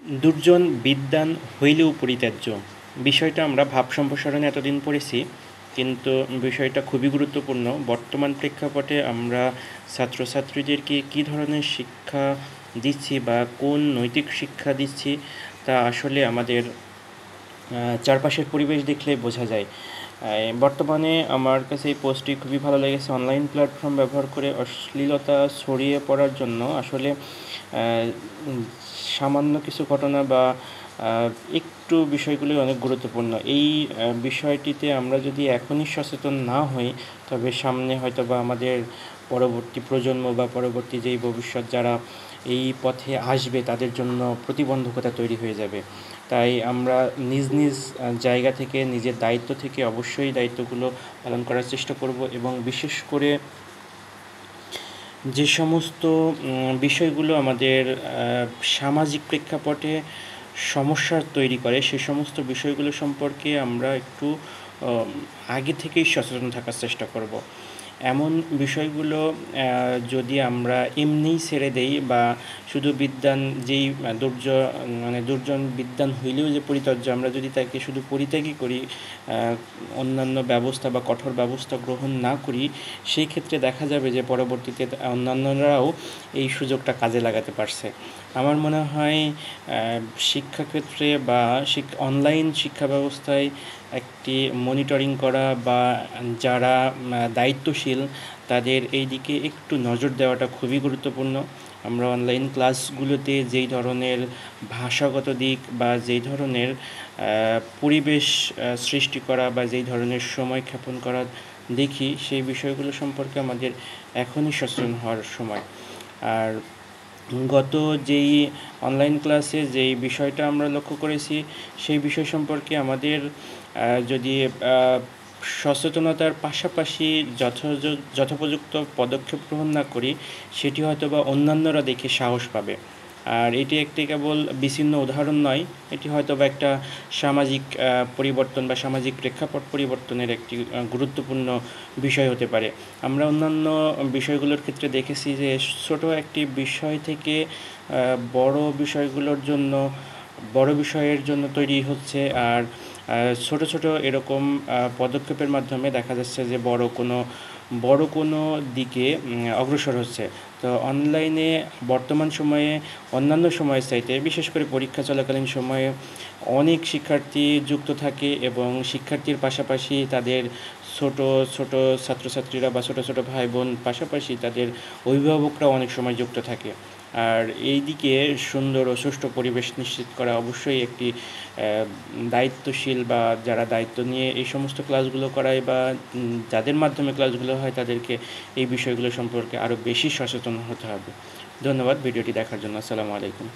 দুর্জন বিদ্বান হইলেও পরিত্যাজ্য বিষয়টা আমরা ভাব সম্প্রসারণে এতদিন পড়েছি, কিন্তু বিষয়টা খুবই গুরুত্বপূর্ণ। বর্তমান প্রেক্ষাপটে আমরা ছাত্রছাত্রীদেরকে কী ধরনের শিক্ষা দিচ্ছি বা কোন নৈতিক শিক্ষা দিচ্ছি তা আসলে আমাদের চারপাশের পরিবেশ দেখলে বোঝা যায়। বর্তমানে আমার কাছে এই পোস্টটি খুবই ভালো লেগেছে। অনলাইন প্ল্যাটফর্ম ব্যবহার করে অশ্লীলতা ছড়িয়ে পড়ার জন্য আসলে সামান্য কিছু ঘটনা বা একটু বিষয়গুলি অনেক গুরুত্বপূর্ণ। এই বিষয়টিতে আমরা যদি এখনই সচেতন না হই, তবে সামনে হয়তো বা আমাদের পরবর্তী প্রজন্ম বা পরবর্তী যেই ভবিষ্যৎ যারা এই পথে আসবে তাদের জন্য প্রতিবন্ধকতা তৈরি হয়ে যাবে। তাই আমরা নিজ নিজ জায়গা থেকে, নিজের দায়িত্ব থেকে অবশ্যই দায়িত্বগুলো পালন করার চেষ্টা করব, এবং বিশেষ করে যে সমস্ত বিষয়গুলো আমাদের সামাজিক প্রেক্ষাপটে সমস্যার তৈরি করে, সে সমস্ত বিষয়গুলো সম্পর্কে আমরা একটু আগে থেকেই সচেতন থাকার চেষ্টা করব। এমন বিষয়গুলো যদি আমরা এমনিই ছেড়ে দেই বা শুধু বিদ্বান যেই দুর্জন বিদ্বান হইলেও যে পরিত্যাজ্য, আমরা যদি তাকে শুধু পরিত্যাগই করি, অন্যান্য ব্যবস্থা বা কঠোর ব্যবস্থা গ্রহণ না করি, সেই ক্ষেত্রে দেখা যাবে যে পরবর্তীতে অন্যান্যরাও এই সুযোগটা কাজে লাগাতে পারছে। আমার মনে হয় শিক্ষাক্ষেত্রে বা অনলাইন শিক্ষা ব্যবস্থায় একটি মনিটরিং করা বা যারা দায়িত্বশীল তাদের এই দিকে একটু নজর দেওয়াটা খুবই গুরুত্বপূর্ণ। আমরা অনলাইন ক্লাসগুলোতে যেই ধরনের ভাষাগত দিক বা যেই ধরনের পরিবেশ সৃষ্টি করা বা যেই ধরনের সময় ক্ষেপণ করা দেখি, সেই বিষয়গুলো সম্পর্কে আমাদের এখনই সচেতন হওয়ার সময়। আর গত যেই অনলাইন ক্লাসে যেই বিষয়টা আমরা লক্ষ্য করেছি, সেই বিষয় সম্পর্কে আমাদের যদি সচেতনতার পাশাপাশি যথোপযুক্ত পদক্ষেপ গ্রহণ না করি, সেটি হয়তো বা অন্যান্যরা দেখে সাহস পাবে। আর এটি একটি কেবল বিচ্ছিন্ন উদাহরণ নয়, এটি হয়তো বা একটা সামাজিক পরিবর্তন বা সামাজিক প্রেক্ষাপট পরিবর্তনের একটি গুরুত্বপূর্ণ বিষয় হতে পারে। আমরা অন্যান্য বিষয়গুলোর ক্ষেত্রে দেখেছি যে ছোট একটি বিষয় থেকে বড় বিষয়ের জন্য তৈরি হচ্ছে, আর ছোট ছোট এরকম পদক্ষেপের মাধ্যমে দেখা যাচ্ছে যে বড় কোনো দিকে অগ্রসর হচ্ছে। তো অনলাইনে বর্তমান সময়ে অন্যান্য সময়ের চাইতে, বিশেষ করে পরীক্ষা চলাকালীন সময়ে অনেক শিক্ষার্থী যুক্ত থাকে, এবং শিক্ষার্থীর পাশাপাশি তাদের ছোট ছোট ছাত্রছাত্রীরা বা ছোট ছোট ভাই বোন, পাশাপাশি তাদের অভিভাবকরা অনেক সময় যুক্ত থাকে। আর এই দিকে সুন্দর ও সুষ্ঠু পরিবেশ নিশ্চিত করা অবশ্যই একটি দায়িত্বশীল বা যারা দায়িত্ব নিয়ে এই সমস্ত ক্লাসগুলো করায় বা যাদের মাধ্যমে ক্লাসগুলো হয়, তাদেরকে এই বিষয়গুলো সম্পর্কে আরও বেশি সচেতন হতে হবে। ধন্যবাদ ভিডিওটি দেখার জন্য। আসসালামু আলাইকুম।